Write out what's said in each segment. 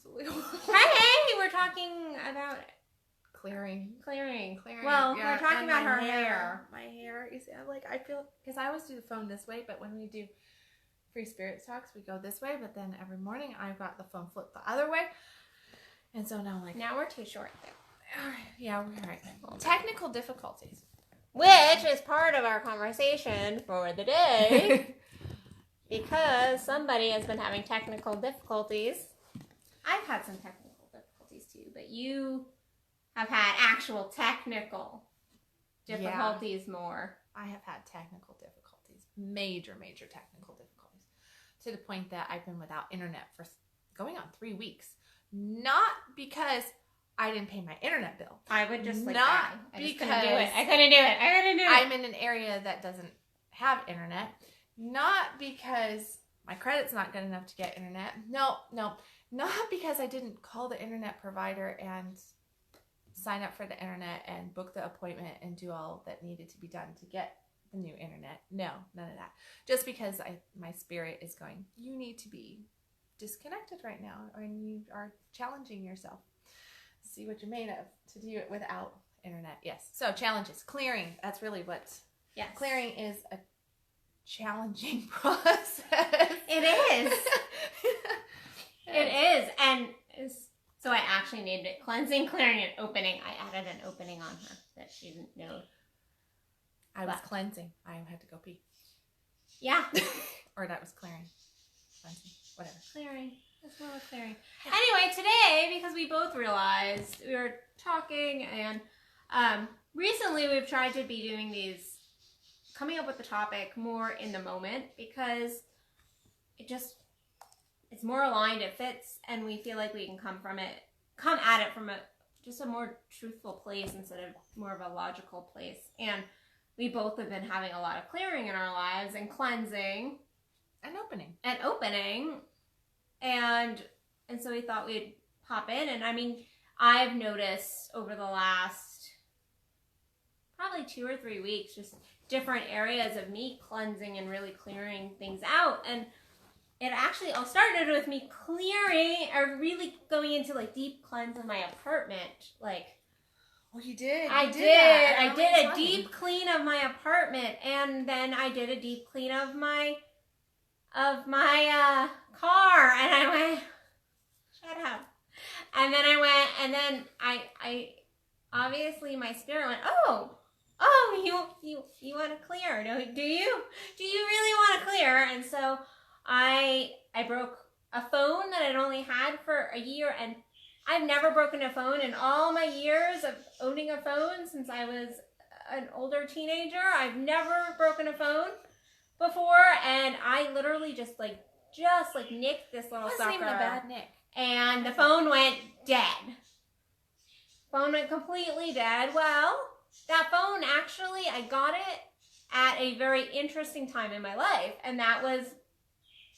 absolutely horrible. Hey, we're talking about Clearing. Well, we're talking about her hair. My hair is like, I feel, because I always do the phone this way, but when we do Free Spirits Talks, we go this way, but then every morning I've got the phone flipped the other way. And so now I'm like, now we're too short. all right, yeah, we're right. Technical difficulties. Which is part of our conversation for the day. Because somebody has been having technical difficulties. I've had some technical difficulties too, but you have had actual technical difficulties more. I have had technical difficulties. Major technical difficulties. To the point that I've been without internet for going on 3 weeks. Not because I didn't pay my internet bill. I would just like not I because couldn't do it. I couldn't do it. I'm in an area that doesn't have internet. Not because my credit's not good enough to get internet. No. Not because I didn't call the internet provider and sign up for the internet and book the appointment and do all that needed to be done to get the new internet. No, none of that. Just because my spirit is going, you need to be disconnected right now, and you are challenging yourself. See what you're made of to do it without internet. Yes. So challenges, clearing. That's really what. Yes. Clearing is a challenging process. It is. It is, and so I actually named it cleansing, clearing, and opening. I added an opening on her that she didn't know. I was cleansing. I had to go pee. Yeah. Or that was clearing. Cleansing. Whatever. Clearing. That's more like clearing. Anyway, today, because we both realized we were talking, and recently we've tried to be doing these, coming up with the topic more in the moment, because it's more aligned, it fits, and we feel like we can come at it from just a more truthful place instead of more of a logical place. And we both have been having a lot of clearing in our lives and cleansing. And opening. And so we thought we'd pop in. And I mean, I've noticed over the last probably 2 or 3 weeks, just different areas of me cleansing and really clearing things out. And it actually all started with me clearing, or really going into like deep cleanse of my apartment. Like, well, you did. I did a deep clean of my apartment, and then I did a deep clean of my car, and I went, shut up. And then I went, and then I obviously my spirit went, oh, you want to clear? No, do you really want to clear? And so I broke a phone that I'd only had for a year, and I've never broken a phone in all my years of owning a phone since I was an older teenager. I've never broken a phone before, and I literally just nicked this little sucker. Wasn't even a bad nick. And the phone went dead. Phone went completely dead. Well, that phone, actually, I got it at a very interesting time in my life, and that was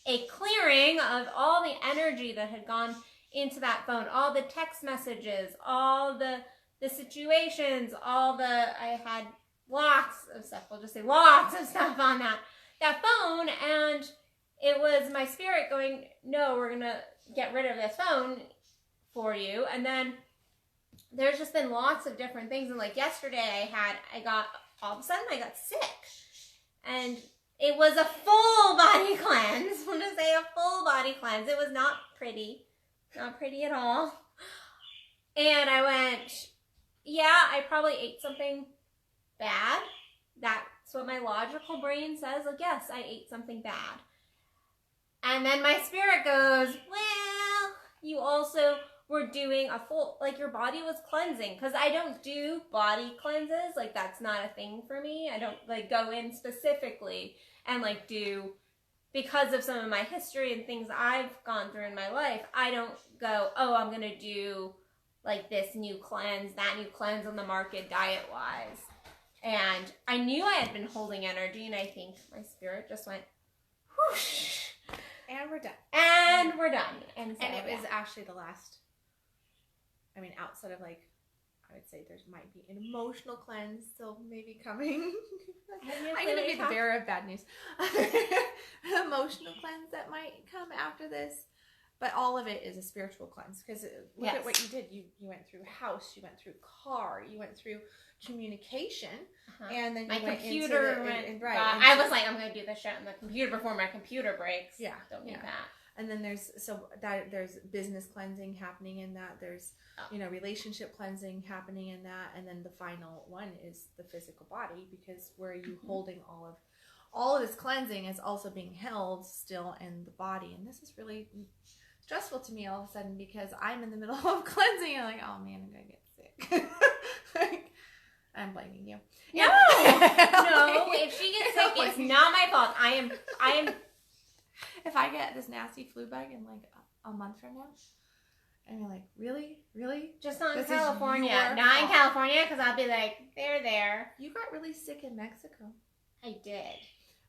a clearing of all the energy that had gone into that phone, all the text messages, all the situations, I had lots of stuff, we'll just say lots of stuff on that phone, and it was my spirit going, no, we're going to get rid of this phone for you. And then there's just been lots of different things, and like yesterday all of a sudden I got sick, and it was a full body cleanse. I want to say a full body cleanse. It was not pretty at all. And I went, yeah, I probably ate something bad. That's what my logical brain says. Like, yes, I ate something bad. And then my spirit goes, well, you also were doing a full, like your body was cleansing. Because I don't do body cleanses. Like, that's not a thing for me. I don't like go in specifically and like do, because of some of my history and things I've gone through in my life, I don't go, oh, I'm going to do like this new cleanse, that new cleanse on the market diet-wise. And I knew I had been holding energy, and I think my spirit just went, whoosh. And we're done. And so, it was actually the last, I mean, outside of like, I would say there might be an emotional cleanse still maybe coming. I'm going to be the bearer of bad news. An emotional cleanse that might come after this. But all of it is a spiritual cleanse, because look Yes. at what you did. You went through house, you went through car, you went through communication, and then you my went computer into went, I was like, I'm going to do this shit on the computer before my computer breaks. Yeah. Don't need that. And then there's business cleansing happening in that. There's, relationship cleansing happening in that. And then the final one is the physical body, because where are you holding all of this cleansing is also being held still in the body. And this is really stressful to me all of a sudden, because I'm in the middle of cleansing and I'm like, oh man, I'm going to get sick. Like, I'm blaming you. No, no, if she gets sick, it's not my fault. I am. If I get this nasty flu bug in like a month from now, and you're like, really? Just not in This is California. your Not in fault. California, because I'll be like, they're there. You got really sick in Mexico. I did.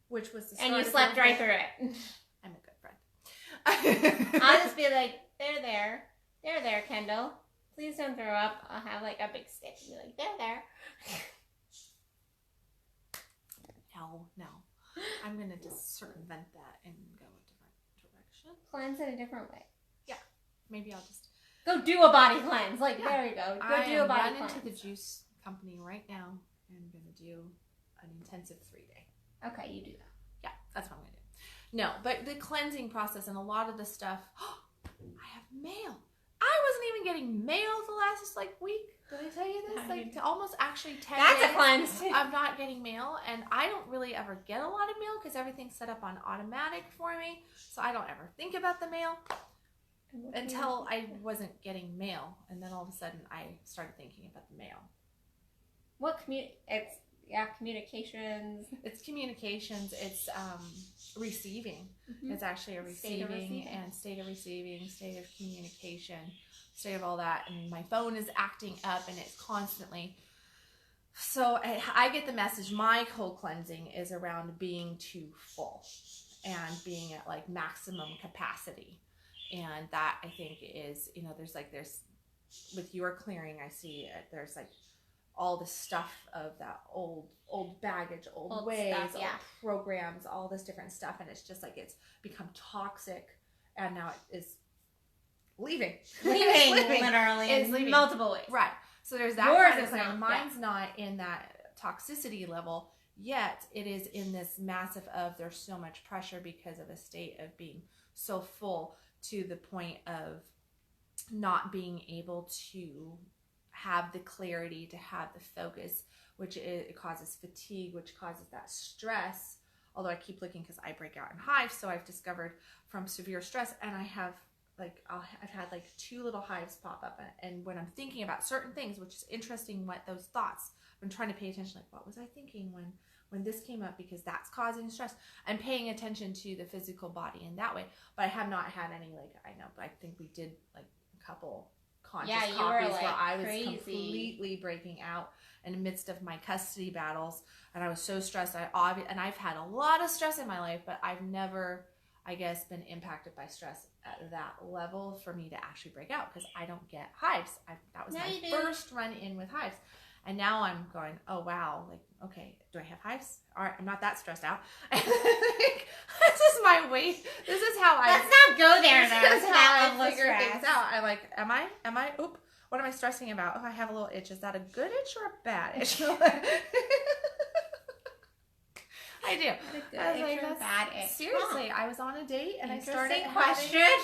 Which was the And start you of slept your right whole- through it. I'm a good friend. I'll just be like, they're there. They're there, Kendall. Please don't throw up. I'll have like a big stick and be like, they're there. No. I'm going to just circumvent that and go a different direction. Cleanse in a different way. Maybe I'll just Go do a body cleanse. Like, Yeah. there you go. Go I do a am body running cleanse. to the juice company right now, and I'm going to do an intensive 3-day. Okay, you do that. Yeah, that's what I'm going to do. No, but the cleansing process and a lot of the stuff. I have mail. I wasn't even getting mail the last week. Did I tell you this? Like to almost actually 10 That's days a cleanse. of not getting mail, and I don't really ever get a lot of mail because everything's set up on automatic for me, so I don't ever think about the mail until I wasn't getting mail, and then all of a sudden I started thinking about the mail. What communications. It's communications. It's receiving. Mm-hmm. It's actually a State of receiving receiving. and state of receiving, state of communication, state of all that. And my phone is acting up, and it's constantly. So I get the message. My whole cleansing is around being too full and being at like maximum capacity. And that I think is, there's with your clearing, I see there's like all the stuff of that old baggage, old ways, stuff, yeah. old programs, all this different stuff. And it's just like, it's become toxic, and now it is leaving. Literally, It's in leaving. multiple ways. Right. So there's that Yours kind of is clearing. not, Mine's not in that toxicity level, yet it is in this massive of there's so much pressure because of a state of being so full to the point of not being able to have the clarity, to have the focus, which it causes fatigue, which causes that stress. Although I keep looking because I break out in hives, so I've discovered from severe stress, and I have I've had like 2 little hives pop up, and when I'm thinking about certain things, which is interesting, what those thoughts, I'm trying to pay attention, like what was I thinking when this came up, because that's causing stress. I'm paying attention to the physical body in that way, but I have not had any but I think we did like a couple conscious Yeah, you copies were, like, where I was crazy. completely breaking out in the midst of my custody battles, and I was so stressed. And I've had a lot of stress in my life, but I've never, I guess, been impacted by stress at that level for me to actually break out, because I don't get hives. That was Now my you do. first run in with hives. And now I'm going, oh wow, like, okay, do I have hives? All right, I'm not that stressed out. This is my weight. This is how Let's not go there, though. This To is that how level I of figure stress. things out. I'm like, am I, what am I stressing about? Oh, I have a little itch. Is that a good itch or a bad itch? I do. Good I was itch like, or that's- bad itch? Seriously, I was on a date and I started Interesting having, question.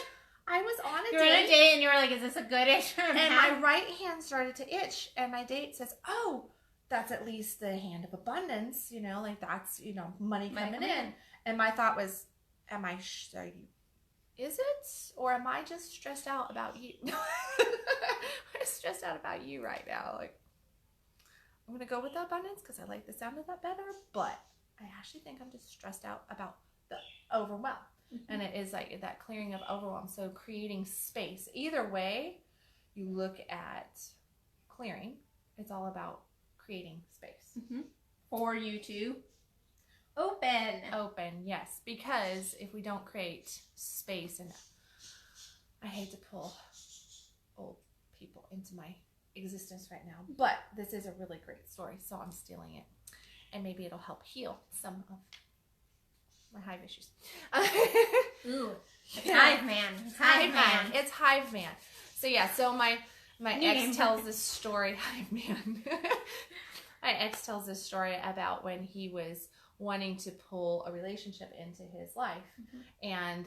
I was on a You were on a date. date and you were like, is this a good itch or a And bad? my right hand started to itch, and my date says, oh, that's at least the hand of abundance, like that's, money coming in. And my thought was, is it? Or am I just stressed out about you? I'm stressed out about you right now. Like, I'm going to go with the abundance because I like the sound of that better, but I actually think I'm just stressed out about the overwhelm. And it is like that clearing of overwhelm. So creating space. Either way you look at clearing, it's all about creating space. For you to open. Yes. Because if we don't create space, and I hate to pull old people into my existence right now, but this is a really great story, so I'm stealing it. And maybe it'll help heal some of my hive issues. Ooh, it's hive man. It's hive man. It's hive man. So yeah, so my ex tells this story. Hive man. My ex tells this story about when he was wanting to pull a relationship into his life, and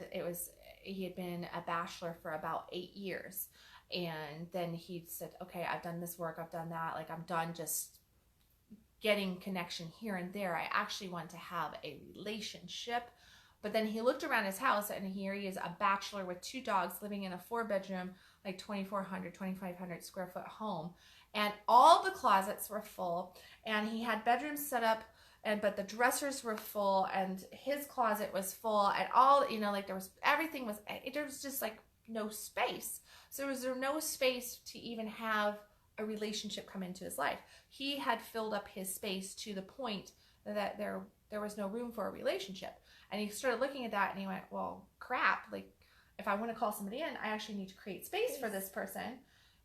he had been a bachelor for about 8 years, and then he said, okay, I've done this work, I've done that, like I'm done just getting connection here and there. I actually want to have a relationship. But then he looked around his house, and here he is, a bachelor with 2 dogs, living in a 4-bedroom, like 2,400, 2,500 square foot home. And all the closets were full, and he had bedrooms set up, but the dressers were full, and his closet was full, and all, like there was just like no space. So there was no space to even have a relationship come into his life. He had filled up his space to the point that there was no room for a relationship. And he started looking at that, and he went, well, crap, like if I want to call somebody in, I actually need to create space for this person.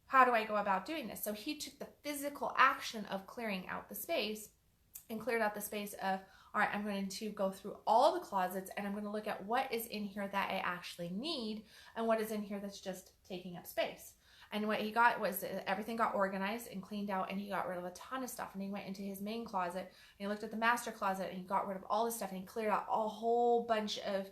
How do I go about doing this? So he took the physical action of clearing out the space, and cleared out the space of, all right, I'm going to go through all the closets, and I'm going to look at what is in here that I actually need, and what is in here that's just taking up space. And what he got was everything got organized and cleaned out, and he got rid of a ton of stuff. And he went into his main closet, and he looked at the master closet, and he got rid of all this stuff, and he cleared out a whole bunch of,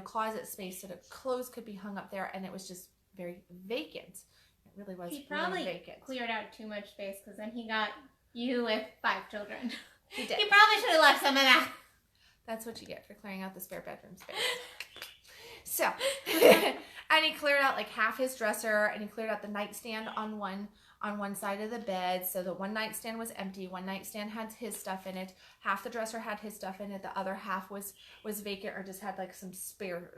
closet space so that clothes could be hung up there, and it was just very vacant. It really was. He probably really vacant. Cleared out too much space, because then he got you with 5 children. He did. He probably should have left some of that. That's what you get for clearing out the spare bedroom space. So, and he cleared out like half his dresser, and he cleared out the nightstand on one side of the bed. So the one nightstand was empty. One nightstand had his stuff in it. Half the dresser had his stuff in it. The other half was vacant, or just had like some spare,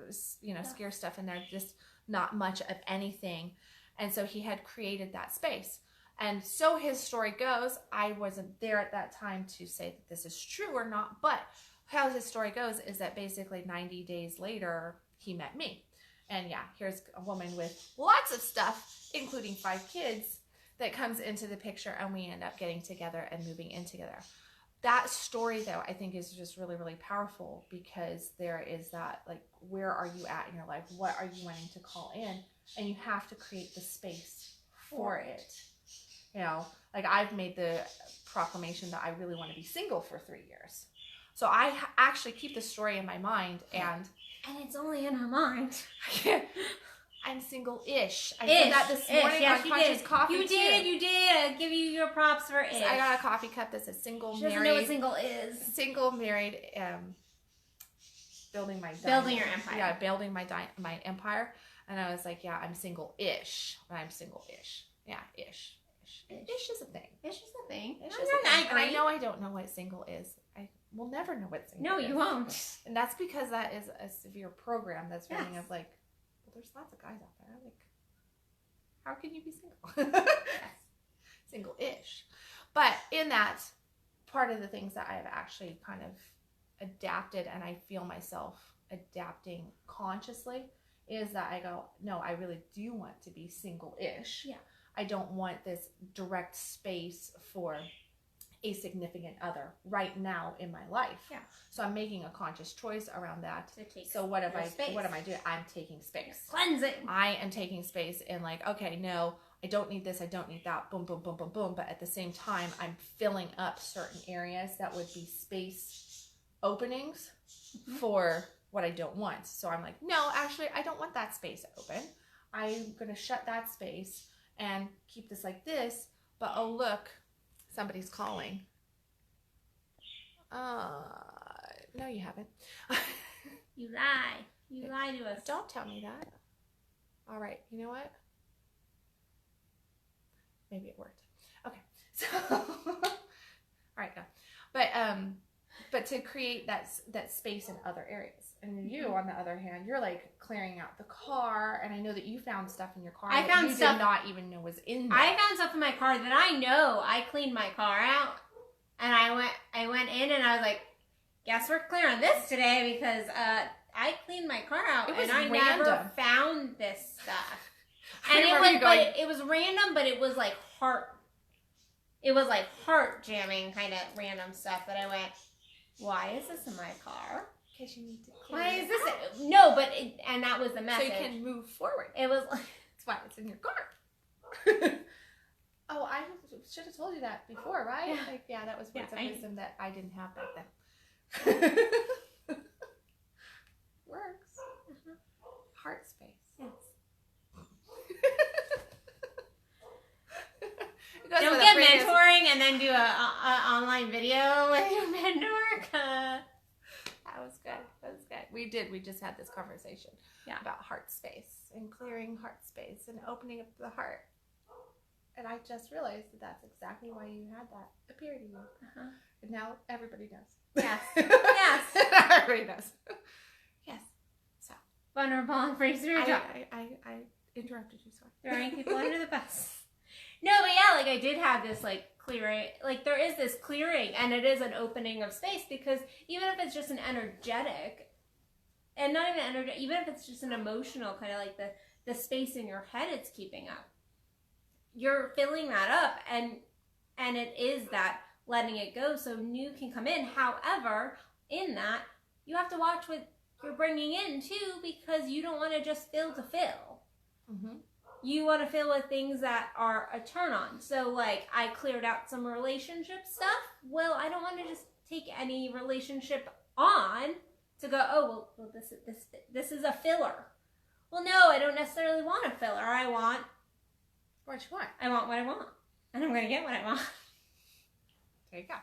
scare stuff in there. Just not much of anything. And so he had created that space. And so his story goes, I wasn't there at that time to say that this is true or not, but how his story goes is that basically 90 days later, he met me. And yeah, here's a woman with lots of stuff, including 5 kids, that comes into the picture, and we end up getting together and moving in together. That story, though, I think is just really, really powerful, because there is that, like, where are you at in your life? What are you wanting to call in? And you have to create the space for it. Like I've made the proclamation that I really want to be single for 3 years. So I actually keep the story in my mind, and it's only in her mind. I'm single-ish. I said that this morning on Conscious Coffee. You did. I give you your props for ish. So I got a coffee cup that says single, she married. Doesn't know what single is. Single, married, building your empire. Yeah, building my empire. And I was like, yeah, I'm single-ish, but I'm single-ish. Yeah, ish. Ish is a thing. Ish is a thing. Ish is a thing. And I know I don't know what single is. I will never know what single is. No, you won't. And that's because that is a severe program that's running of like, well, there's lots of guys out there. Like, how can you be single? Single-ish. But in that, part of the things that I've actually kind of adapted, and I feel myself adapting consciously, is that I go, no, I really do want to be single-ish. Yeah. I don't want this direct space for a significant other right now in my life. Yeah. So I'm making a conscious choice around that. So what am I doing? I'm taking space. Cleansing. I am taking space and like, okay, no, I don't need this, I don't need that, boom, boom, boom, boom, boom. But at the same time, I'm filling up certain areas that would be space openings for what I don't want. So I'm like, no, actually, I don't want that space open. I'm going to shut that space and keep this like this. But oh, look, somebody's calling. No, you haven't. You lie. You lie to us. Don't tell me that. All right. You know what? Maybe it worked. Okay. So, all right, go. But to create that space in other areas. And you, on the other hand, you're like clearing out the car, and I know that you found stuff in your car that you did not even know was in there. I found stuff in my car that I know. I cleaned my car out, and I went in, and I was like, guess we're clearing this today, because I cleaned my car out, and I never found this stuff. And it was random, but it was like heart jamming kind of random stuff that I went, why is this in my car? Because you need to clear Why is it this? out. No, but and that was the So message. you can move forward. It was like, That's why it's in your car. Oh, I should have told you that before, right? Yeah. Like, yeah, that was words of wisdom that I didn't have back then. Works. Heart space. yes. Don't get mentoring and then do a online video with your mentor. That was good. That was good. We just had this conversation about heart space and clearing heart space and opening up the heart. And I just realized that that's exactly why you had that appear to you. And now everybody knows. Yes. Yes. Everybody knows. Yes. So. Vulnerable and free spiritual. I interrupted you, sorry. Throwing people under the bus. No, but yeah, like I did have this like clearing, like there is this clearing and it is an opening of space because even if it's just an energetic, and not even energetic, even if it's just an emotional kind of like the space in your head it's keeping up, you're filling that up and it is that letting it go so new can come in. However, in that, you have to watch what you're bringing in too because you don't want to just fill to fill. Mm-hmm. You want to fill with things that are a turn on. So like I cleared out some relationship stuff. Well, I don't want to just take any relationship on to go, oh, well this is a filler. Well, no, I don't necessarily want a filler. I want what you want. I want what I want. And I'm going to get what I want. There you go.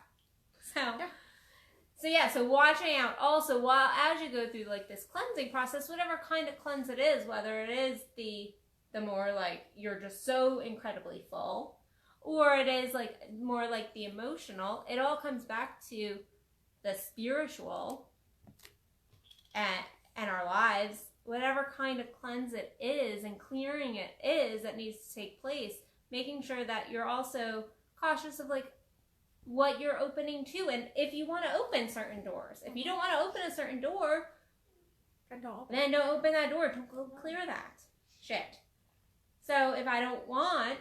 So watching out also while as you go through like this cleansing process, whatever kind of cleanse it is, whether it is the more like you're just so incredibly full, or it is like more like the emotional, it all comes back to the spiritual and our lives, whatever kind of cleanse it is and clearing it is that needs to take place, making sure that you're also cautious of like what you're opening to. And if you want to open certain doors, if you don't want to open a certain door, then don't open that door. Don't go clear that shit. So if I don't want,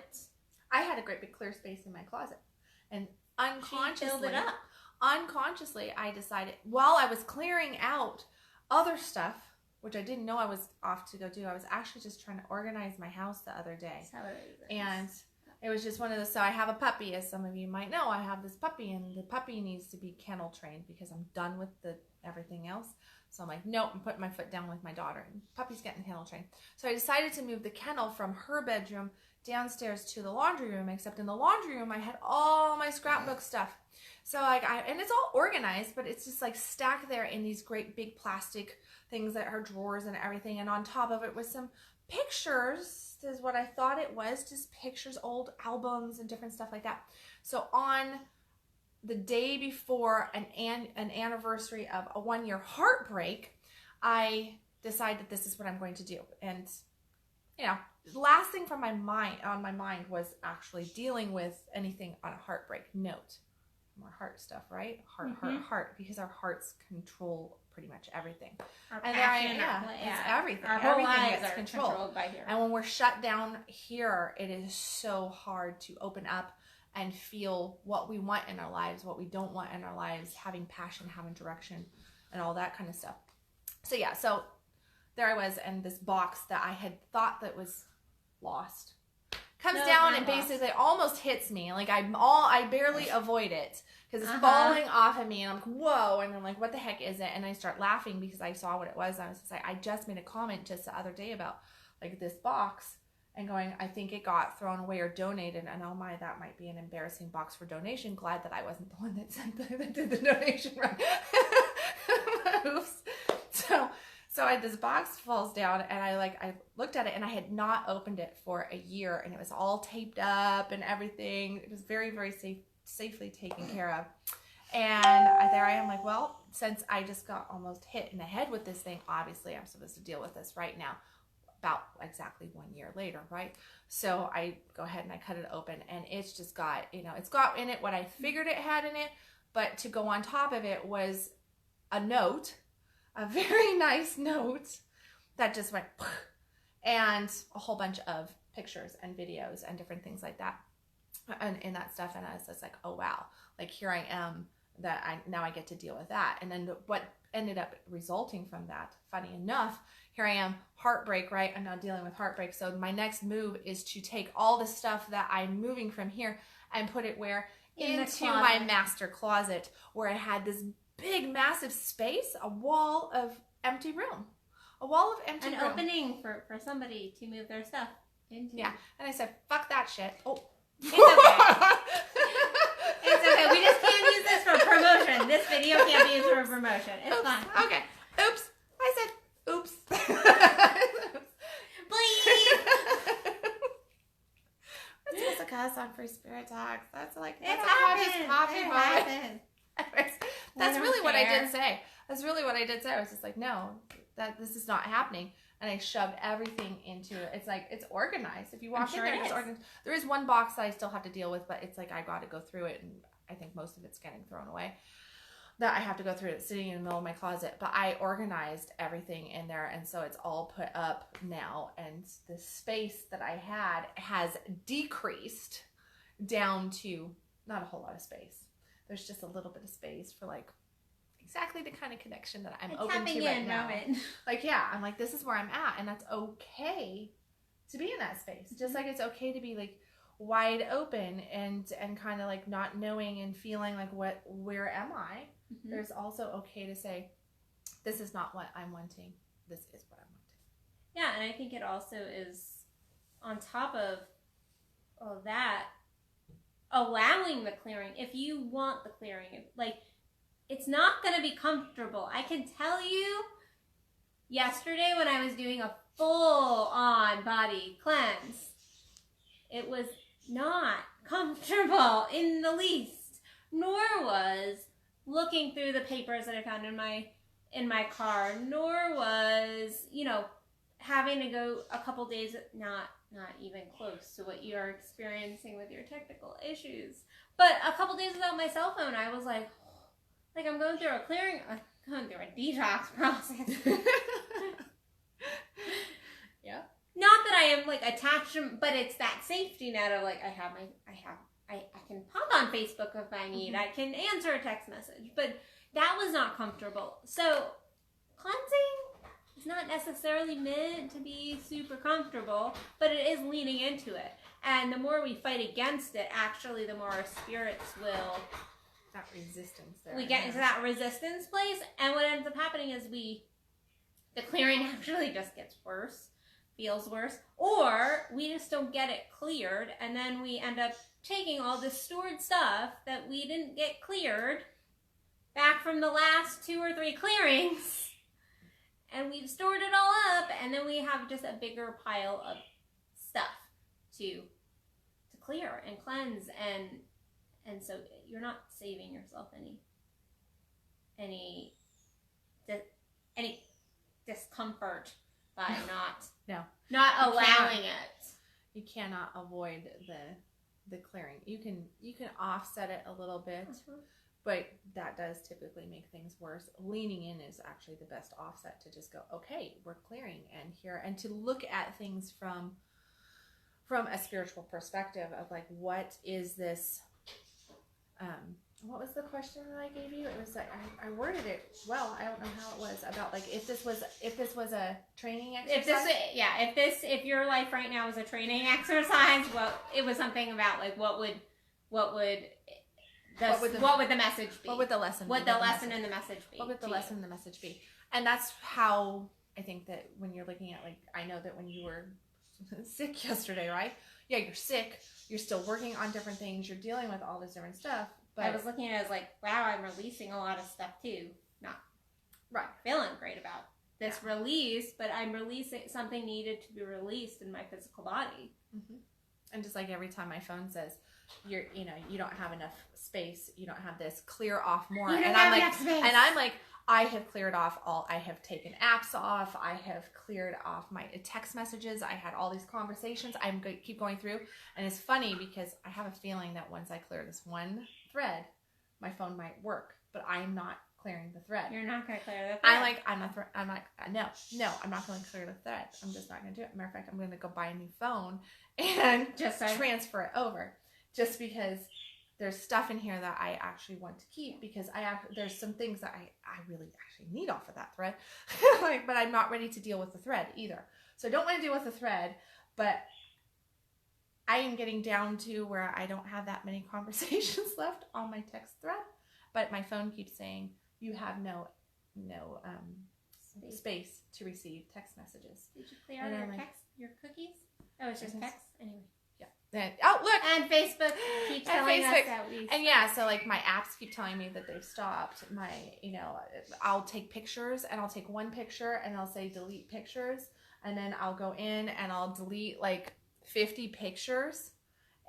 I had a great big clear space in my closet, and filled it up. Unconsciously, I decided while I was clearing out other stuff, which I didn't know I was off to go do. I was actually just trying to organize my house the other day, and it was just one of those. So I have a puppy, as some of you might know. I have this puppy, and the puppy needs to be kennel trained because I'm done with everything else. So I'm like, nope, I'm putting my foot down with my daughter. And puppy's getting kennel trained. So I decided to move the kennel from her bedroom downstairs to the laundry room, except in the laundry room I had all my scrapbook stuff. So and it's all organized, but it's just like stacked there in these great big plastic things that are drawers and everything. And on top of it was some pictures, is what I thought it was, just pictures, old albums and different stuff like that. So on the day before an anniversary of a 1-year heartbreak, I decided that this is what I'm going to do. And, you know, the last thing on my mind was actually dealing with anything on a heartbreak note. More heart stuff, right? Heart, because our hearts control pretty much everything. Our and passion, it's everything. Our whole everything lives gets are controlled. controlled by here. And when we're shut down here, it is so hard to open up and feel what we want in our lives, what we don't want in our lives, having passion, having direction, and all that kind of stuff. So yeah, so there I was, and this box that I had thought that was lost comes down and basically almost hits me. Like I barely avoid it because it's falling off of me, and I'm like, whoa, and I'm like, what the heck is it? And I start laughing because I saw what it was. I was just like, I just made a comment just the other day about like this box. And going, I think it got thrown away or donated, and oh my, that might be an embarrassing box for donation. Glad that I wasn't the one that did the donation run. Oops. So this box falls down, and I looked at it, and I had not opened it for a year, and it was all taped up and everything. It was very, very safely taken care of. And there I am, like, well, since I just got almost hit in the head with this thing, obviously I'm supposed to deal with this right now. About exactly 1 year later, right? So I go ahead and I cut it open, and it's just got, it's got in it what I figured it had in it, but to go on top of it was a note, a very nice note that just went, and a whole bunch of pictures and videos and different things like that, and that stuff. And I was just like, oh wow, like here I am that now I get to deal with that. And then what ended up resulting from that, funny enough, here I am, heartbreak, right? I'm now dealing with heartbreak. So my next move is to take all the stuff that I'm moving from here and put it where? Into my master closet, where I had this big, massive space, a wall of empty room. A wall of empty room. An opening for somebody to move their stuff into. Yeah. And I said, fuck that shit. Oh. It's okay. It's okay. We just can't use this for promotion. This video can't be used for promotion. It's fine. Okay. Oops. I said, oops. Bleep. That's just a cuss on Free Spirit Talks. That's like, It that's happens. a coffee It moment. happens. That's We really don't what I care. did say. That's really what I did say. I was just like, no, that this is not happening. And I shoved everything into it. It's like, it's organized. If you walk in there, it's organized. There is one box that I still have to deal with, but it's like, I got to go through it. And I think most of it's getting thrown away. That I have to go through it sitting in the middle of my closet. But I organized everything in there. And so it's all put up now. And the space that I had has decreased down to not a whole lot of space. There's just a little bit of space for like exactly the kind of connection that I'm open to right now. Moment. Like, yeah, I'm like, this is where I'm at, and that's okay to be in that space. Just like it's okay to be like wide open and kind of like not knowing and feeling like where am I? Mm-hmm. There's also okay to say, this is not what I'm wanting. This is what I'm wanting. Yeah, and I think it also is on top of all that, allowing the clearing. If you want the clearing, like, it's not going to be comfortable. I can tell you, yesterday when I was doing a full-on body cleanse, it was not comfortable in the least, nor was looking through the papers that I found in my car, nor was, having to go a couple days, not even close to what you're experiencing with your technical issues, but a couple days without my cell phone. I was like I'm going through a clearing, going through a detox process. Yeah. Not that I am like attached to, but it's that safety net of like, I can pop on Facebook if I need, I can answer a text message, but that was not comfortable. So cleansing is not necessarily meant to be super comfortable, but it is leaning into it. And the more we fight against it, actually, the more our spirits will... That resistance there. We get into that resistance place, and what ends up happening is the clearing actually just gets worse, feels worse, or we just don't get it cleared, and then we end up taking all this stored stuff that we didn't get cleared back from the last 2 or 3 clearings, and we've stored it all up, and then we have just a bigger pile of stuff to clear and cleanse, and so you're not saving yourself any discomfort by not allowing it. You cannot avoid the clearing. You can offset it a little bit, but that does typically make things worse. Leaning in is actually the best offset to just go, okay, we're clearing and to look at things from a spiritual perspective of like, what is this? What was the question that I gave you? It was like, I worded it well. I don't know how it was about like, if this was a training exercise. If your life right now was a training exercise, well, it was something about like, what would the message be? What would the lesson be? What the lesson and the message be? What would the lesson and the message be? And that's how I think that when you're looking at like, I know that when you were sick yesterday, right? Yeah, you're sick. You're still working on different things. You're dealing with all this different stuff. But I was looking at it as like, wow, I'm releasing a lot of stuff too. Not feeling great about this release, but I'm releasing something needed to be released in my physical body. Mm-hmm. And just like every time my phone says, you don't have enough space. You don't have this. Clear off more. And I'm like, I have cleared off I have taken apps off. I have cleared off my text messages. I had all these conversations. I'm going to keep going through. And it's funny because I have a feeling that once I clear this one thread, my phone might work, but I'm not clearing the thread. You're not going to clear the thread. I'm not going to clear the thread. I'm just not going to do it. Matter of fact, I'm going to go buy a new phone and just transfer it over just because there's stuff in here that I actually want to keep because there's some things that I really actually need off of that thread. Like, but I'm not ready to deal with the thread either. So I don't want to deal with the thread, but I am getting down to where I don't have that many conversations left on my text thread, but my phone keeps saying you have no space to receive text messages. Did you clear out your cookies? Oh, it's just text anyway. Then, oh, look! And Facebook keeps telling us that and yeah, so like my apps keep telling me that they've stopped. My, I'll take pictures and I'll take one picture and I'll say delete pictures. And then I'll go in and I'll delete like 50 pictures.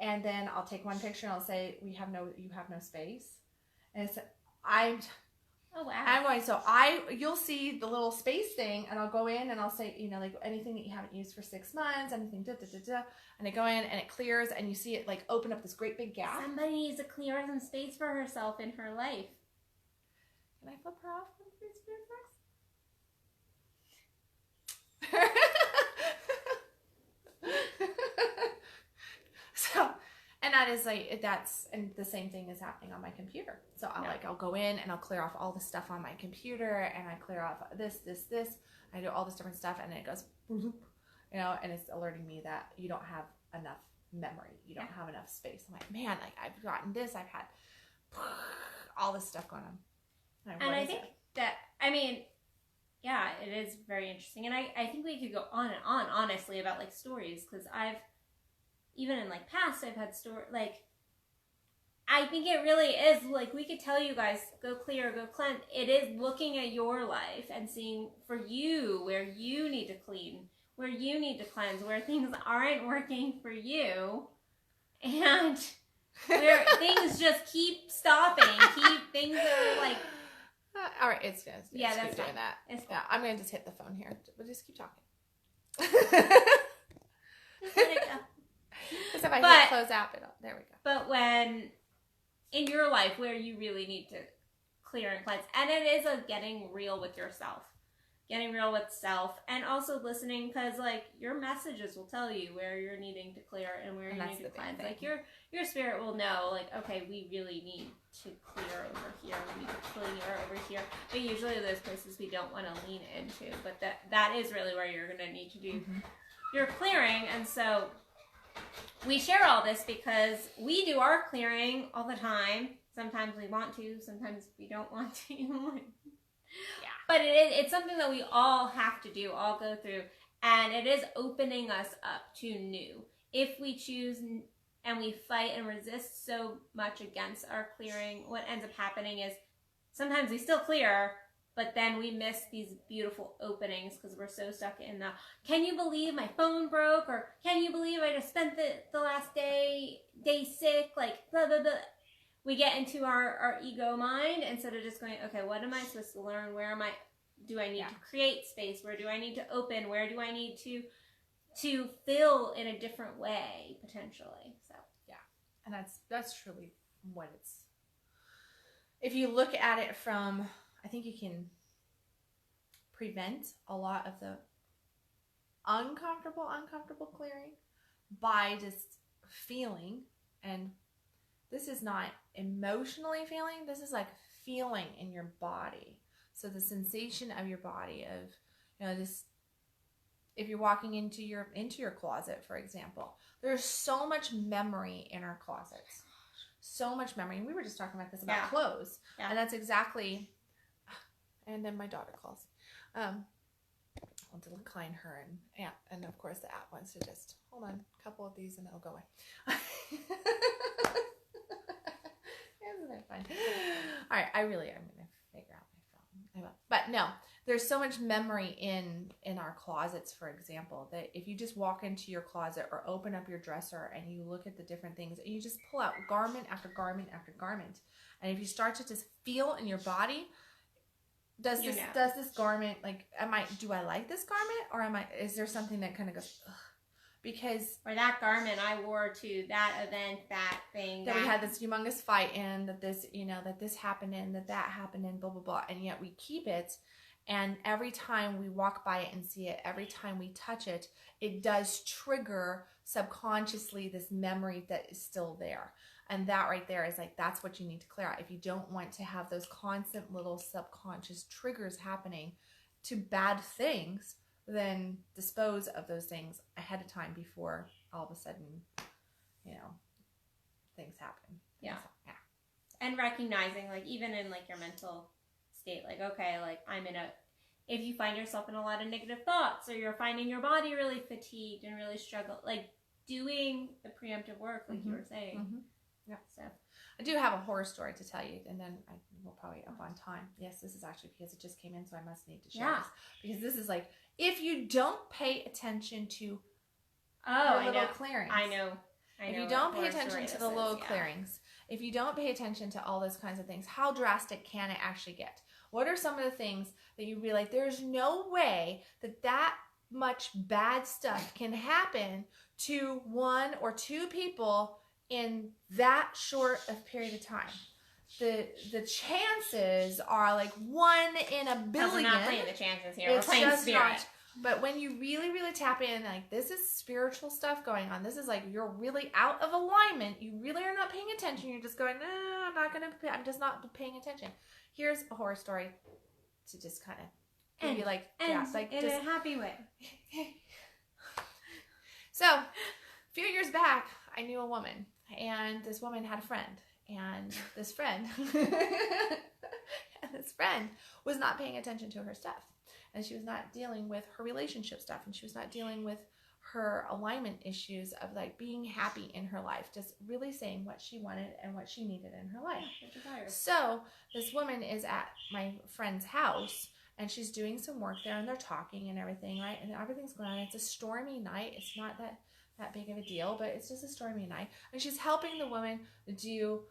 And then I'll take one picture and I'll say, you have no space. And it's, oh wow. I'm going, you'll see the little space thing and I'll go in and I'll say, like anything that you haven't used for 6 months, anything, and I go in and it clears and you see it like open up this great big gap. Somebody needs to clear some space for herself in her life. Can I flip her off from Facebook So, and that is like, and the same thing is happening on my computer. So I'll go in and I'll clear off all the stuff on my computer and I clear off this. I do all this different stuff and it goes, and it's alerting me that you don't have enough memory. You don't have enough space. I'm like, man, like I've gotten this. I've had all this stuff going on. And I think that, yeah, it is very interesting. And I think we could go on and on, honestly, about like stories. Because even in like past, I've had I think it really is like, we could tell you guys, go clear, go cleanse. It is looking at your life and seeing for you where you need to clean, where you need to cleanse, where things aren't working for you, and where things just keep stopping, things that are like... all right, it's good. Yeah, that's keep doing that. Yeah, I'm going to just hit the phone here. We'll just keep talking. Just let it go. Because if I hit close app, there we go. But when in your life where you really need to clear and cleanse, and it is getting real with yourself, getting real with self, and also listening, because like your messages will tell you where you're needing to clear and where you need to cleanse. Like your spirit will know, like, okay, we really need to clear over here, we need to clear over here. But usually those places we don't want to lean into, but that is really where you're going to need to do your clearing. And so we share all this because we do our clearing all the time. Sometimes we want to, sometimes we don't want to. Yeah. But it's something that we all have to do, all go through. And it is opening us up to new. If we choose and we fight and resist so much against our clearing, what ends up happening is sometimes we still clear, but then we miss these beautiful openings because we're so stuck in can you believe my phone broke? Or can you believe I just spent the last day sick? Like, blah, blah, blah. We get into our ego mind instead of just going, okay, what am I supposed to learn? Where am I? Do I need to create space? Where do I need to open? Where do I need to fill in a different way, potentially? So, yeah. And that's truly what it's, if you look at it from, I think you can prevent a lot of the uncomfortable clearing by just feeling. And this is not emotionally feeling, this is like feeling in your body. So the sensation of your body of, this, if you're walking into your closet, for example, there's so much memory in our closets. So much memory. And we were just talking about this about clothes. Yeah. And that's exactly, and then my daughter calls. I'll decline her and of course the app wants to just hold on a couple of these and it'll go away. Isn't it fun? All right, I'm going to figure out my phone. I will. But no, there's so much memory in our closets, for example, that if you just walk into your closet or open up your dresser and you look at the different things and you just pull out garment after garment after garment, and if you start to just feel in your body, does this garment, like, do I like this garment, or is there something that kind of goes, ugh? Because, or that garment I wore to that event, that thing that we had this humongous fight in, that this, that this happened in, that happened in, blah, blah, blah. And yet we keep it. And every time we walk by it and see it, every time we touch it, it does trigger subconsciously this memory that is still there. And that right there is like, that's what you need to clear out. If you don't want to have those constant little subconscious triggers happening to bad things, then dispose of those things ahead of time before all of a sudden, you know, things happen. Yeah. Yeah. And recognizing, like, even in like your mental state, like, okay, like if you find yourself in a lot of negative thoughts, or you're finding your body really fatigued and really struggle, like doing the preemptive work, like you were saying. Mm-hmm. Yeah. So I do have a horror story to tell you, and then we'll probably up on time. Yes, this is actually because it just came in, so I must need to share this. Because this is like, if you don't pay attention to little clearings. I know. If you don't pay attention to the little clearings, if you don't pay attention to all those kinds of things, how drastic can it actually get? What are some of the things that you'd be like, there's no way that much bad stuff can happen to one or two people in that short of period of time? The chances are like 1 in a billion. We're not playing the chances here. We're playing spirit. Not. But when you really, really tap in, like, this is spiritual stuff going on. This is like, you're really out of alignment. You really are not paying attention. You're just going, no, I'm just not paying attention. Here's a horror story to just kind of give you like, in a happy way. So, a few years back, I knew a woman, and this woman had a friend, and this friend, was not paying attention to her stuff. And she was not dealing with her relationship stuff, and she was not dealing with her alignment issues of like being happy in her life, just really saying what she wanted and what she needed in her life. So this woman is at my friend's house, and she's doing some work there, and they're talking and everything, right? And everything's going on. It's a stormy night. It's not that big of a deal, but it's just a stormy night. And she's helping the woman do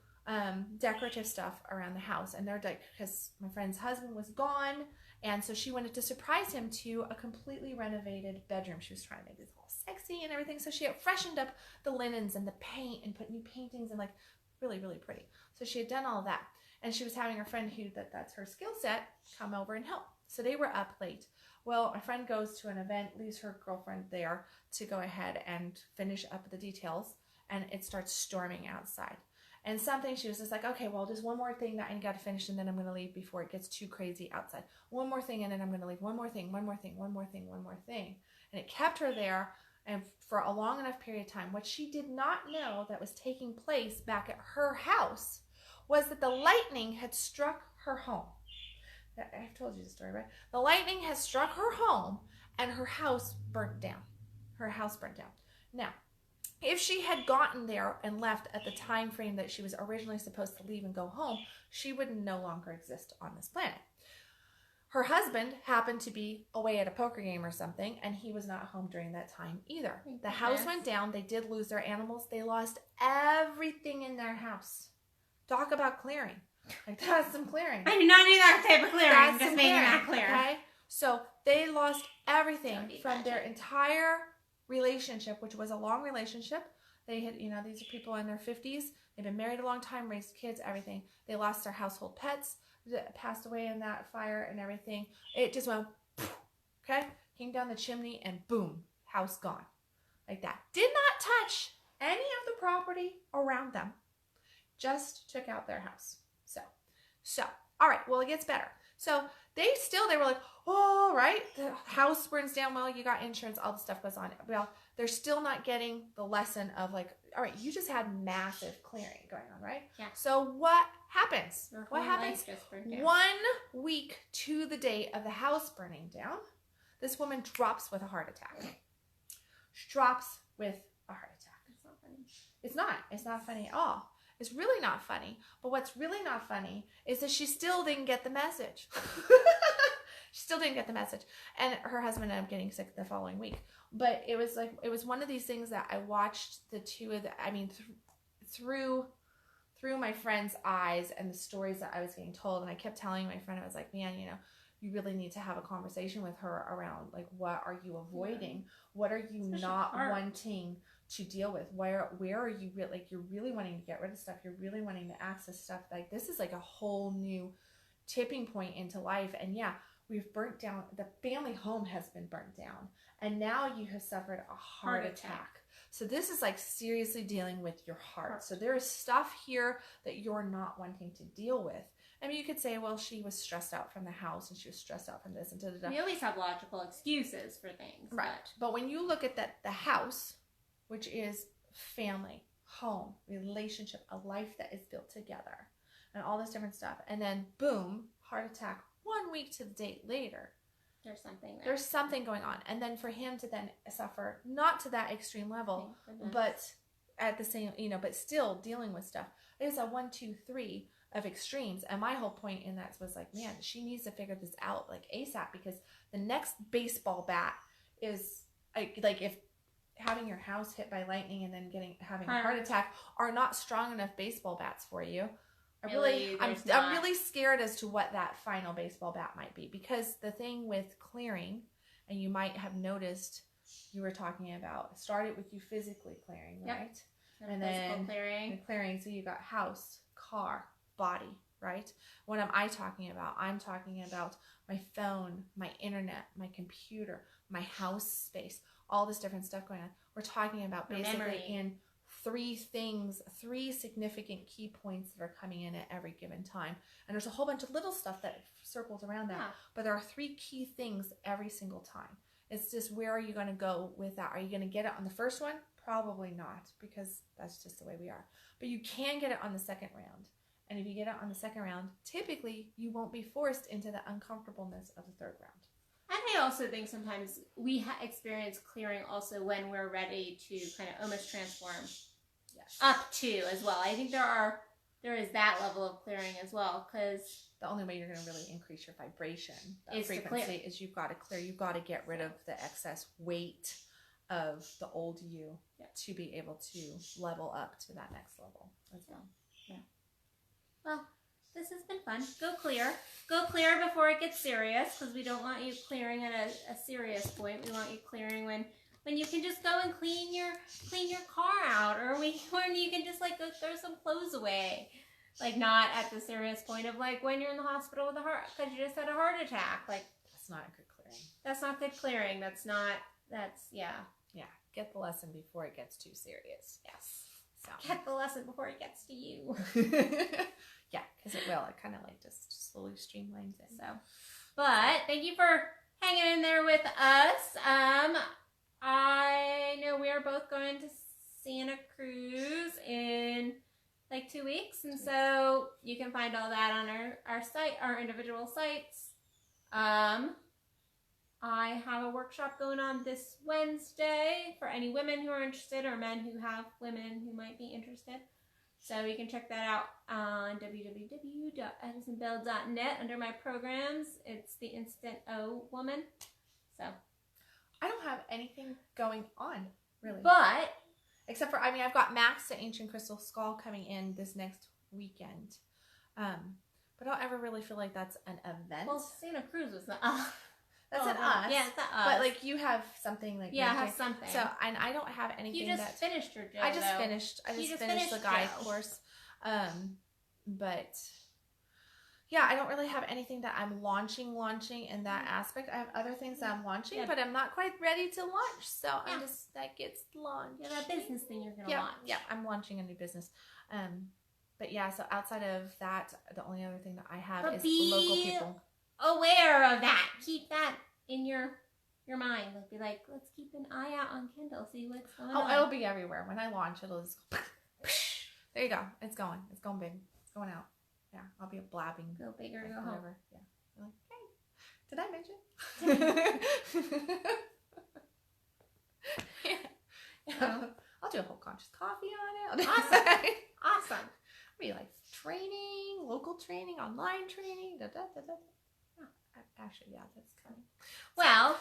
decorative stuff around the house. And they're like, because my friend's husband was gone, and so she wanted to surprise him to a completely renovated bedroom. She was trying to make this all sexy and everything. So she had freshened up the linens and the paint and put new paintings and like really, really pretty. So she had done all that. And she was having her friend who that's her skill set come over and help. So they were up late. Well, my friend goes to an event, leaves her girlfriend there to go ahead and finish up the details. And it starts storming outside. And something, she was just like, okay, well, just one more thing that I got to finish, and then I'm going to leave before it gets too crazy outside. One more thing, and then I'm going to leave. One more thing. And it kept her there and for a long enough period of time. What she did not know that was taking place back at her house was that the lightning had struck her home. I've told you the story, right? The lightning has struck her home, and her house burnt down. Now, if she had gotten there and left at the time frame that she was originally supposed to leave and go home, she would no longer exist on this planet. Her husband happened to be away at a poker game or something, and he was not home during that time either. The house went down. They did lose their animals. They lost everything in their house. Talk about clearing. Like, that's some clearing. I did not do that type of clearing. That's just making that clear. Okay? So they lost everything from their entire relationship, which was a long relationship. They had, these are people in their 50s. They've been married a long time, raised kids, everything. They lost their household pets, that passed away in that fire and everything. It just went, okay? Came down the chimney and boom, house gone. Like that. Did not touch any of the property around them. Just took out their house. So, all right, well, it gets better. So they were like, oh, right, the house burns down. Well, you got insurance, all the stuff goes on. Well, they're still not getting the lesson of like, all right, you just had massive clearing going on, right? Yeah. So what happens? What happens? 1 week to the date of the house burning down, this woman drops with a heart attack. She drops with a heart attack. It's not funny. It's not. It's not funny at all. It's really not funny. But what's really not funny is that she still didn't get the message. She still didn't get the message. And her husband ended up getting sick the following week. But it was one of these things that I watched the two of through my friend's eyes and the stories that I was getting told. And I kept telling my friend, I was like, man, you really need to have a conversation with her around, like, what are you avoiding? What are you not wanting to deal with? Where are you really, like, you're really wanting to get rid of stuff. You're really wanting to access stuff. Like, this is like a whole new tipping point into life. And yeah, we've burnt down, the family home has been burnt down. And now you have suffered a heart attack. So this is like seriously dealing with your heart. So there is stuff here that you're not wanting to deal with. I mean, you could say, well, she was stressed out from the house and she was stressed out from this and da da da. We always have logical excuses for things. Right. But when you look at the house, which is family, home, relationship, a life that is built together, and all this different stuff, and then boom, heart attack 1 week to the date later. There's something there. There's something going on. And then for him to then suffer, not to that extreme level, but at the same, but still dealing with stuff. There's a 1, 2, 3 of extremes. And my whole point in that was like, man, she needs to figure this out like ASAP, because the next baseball bat is like if having your house hit by lightning and then having a heart attack are not strong enough baseball bats for you. I'm really scared as to what that final baseball bat might be, because the thing with clearing, and you might have noticed you were talking about, started with you physically clearing, right? And then clearing. So you got house, car, body, right? What am I talking about? I'm talking about my phone, my internet, my computer, my house space, all this different stuff going on. We're talking about basically in 3 things, 3 significant key points that are coming in at every given time. And there's a whole bunch of little stuff that circles around that. But there are 3 key things every single time. It's just, where are you going to go with that? Are you going to get it on the first one? Probably not, because that's just the way we are. But you can get it on the second round. And if you get it on the second round, typically you won't be forced into the uncomfortableness of the third round. And I also think sometimes we experience clearing also when we're ready to kind of almost transform up to as well. I think there is that level of clearing as well, because the only way you're going to really increase your vibration, is frequency, is you've got to clear. You've got to get rid of the excess weight of the old you to be able to level up to that next level as well. Yeah. Well, this has been fun. Go clear. Go clear before it gets serious, because we don't want you clearing at a serious point. We want you clearing when you can just go and clean your car out, or when you can just like go throw some clothes away. Like, not at the serious point of like when you're in the hospital with a heart, because you just had a heart attack. Like, that's not good clearing. That's not good clearing. Yeah. Get the lesson before it gets too serious. Yes. So get the lesson before it gets to you. Yeah, because it will. It kind of like just slowly streamlines it. So, but thank you for hanging in there with us. I know we are both going to Santa Cruz in like 2 weeks, and so you can find all that on our site, our individual sites. I have a workshop going on this Wednesday for any women who are interested, or men who have women who might be interested. So you can check that out on www.addisonbell.net under my programs. It's the Instant O Woman. So I don't have anything going on, really. But except for, I've got Max, the Ancient Crystal Skull, coming in this next weekend. But I don't ever really feel like that's an event. Well, Santa Cruz was not. That's an us. Yeah, it's not us. But like, you have something like I have something. So, and I don't have anything. You just finished your Joe. I just finished the guide course. But yeah, I don't really have anything that I'm launching in that aspect. I have other things that I'm launching, but I'm not quite ready to launch. So I'm just, that gets launched. Yeah, that business thing you're gonna launch. Yeah, I'm launching a new business. But yeah, so outside of that, the only other thing that I have is local people. Aware of that. Keep that in your mind. Like, be like, let's keep an eye out on Kindle, see what's going on. Oh, it'll be everywhere. When I launch, it'll just there you go. It's going big. It's going out. Yeah, I'll be blabbing. Go big or go home. Yeah. I'm like, hey, did I mention? Yeah. I'll do a whole conscious coffee on it. Awesome. I'll be like training, local training, online training. Actually, yeah, that's coming. Well,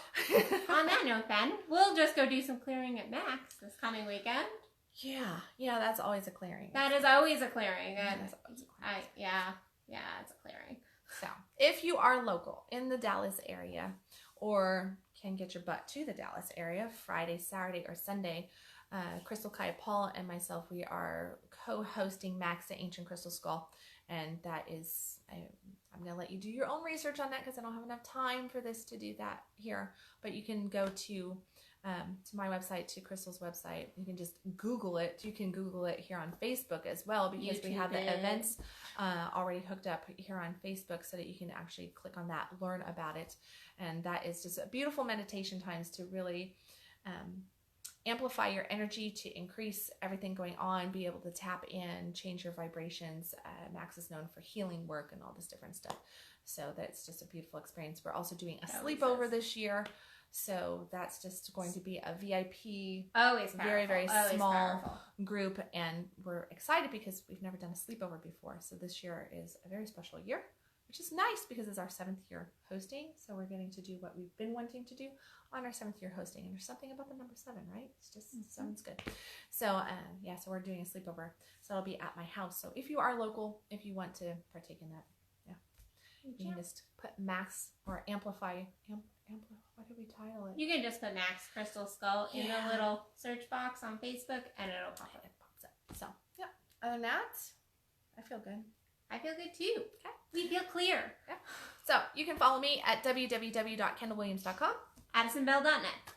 on that note, then we'll just go do some clearing at Max this coming weekend. Yeah, that's always a clearing. That is always a clearing. That's always a clearing. It's a clearing. So, if you are local in the Dallas area, or can get your butt to the Dallas area Friday, Saturday, or Sunday, Crystal Kaya Paul and myself, we are co-hosting Max the Ancient Crystal Skull, and that is, I'm going to let you do your own research on that, because I don't have enough time for this to do that here, but you can go to to my website, to Crystal's website. You can just Google it. You can Google it here on Facebook as well, because we have the events already hooked up here on Facebook, so that you can actually click on that, learn about it. And that is just a beautiful meditation times to really amplify your energy, to increase everything going on, be able to tap in, change your vibrations. Max is known for healing work and all this different stuff. So that's just a beautiful experience. We're also doing a sleepover this year. So that's just going to be a VIP, always powerful, very, very small powerful group. And we're excited because we've never done a sleepover before. So this year is a very special year, which is nice because it's our 7th year hosting. So we're getting to do what we've been wanting to do on our 7th year hosting. And there's something about the number 7, right? It's just sounds good. So yeah, so we're doing a sleepover. So it'll be at my house. So if you are local, if you want to partake in that, you can just put Max or Amplify. What did we title it? You can just put Max Crystal Skull in the little search box on Facebook, and it'll pop up. It pops up. So yeah. Other than that, I feel good. I feel good too. Okay. We feel clear. Yeah. So you can follow me at www.kendallwilliams.com, AddisonBell.net.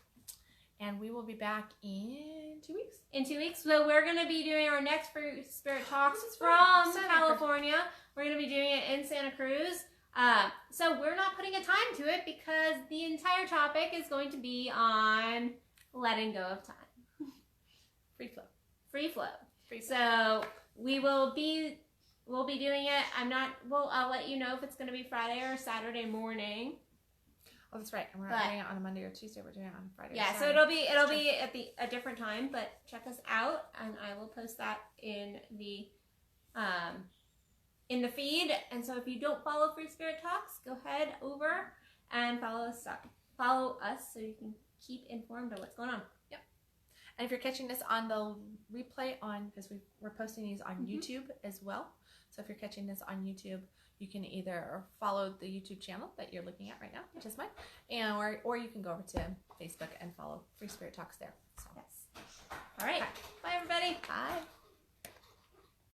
and we will be back in 2 weeks. In 2 weeks, so we're going to be doing our next Free Spirit Talks right. from California. We're going to be doing it in Santa Cruz. So we're not putting a time to it because the entire topic is going to be on letting go of time. Free flow. Free flow. Free flow. So we'll be doing it. I'll let you know if it's going to be Friday or Saturday morning. Oh, that's right. And we're not doing it on a Monday or Tuesday. We're doing it on Friday. Yeah, so it'll be at a different time, but check us out, and I will post that in the feed. And so if you don't follow Free Spirit Talks, go ahead over and follow us so you can keep informed of what's going on. Yep. And if you're catching this on the replay because we're posting these on YouTube as well. So if you're catching this on YouTube, you can either follow the YouTube channel that you're looking at right now, which is mine, or you can go over to Facebook and follow Free Spirit Talks there. So. Yes. All right. Okay. Bye, everybody. Bye.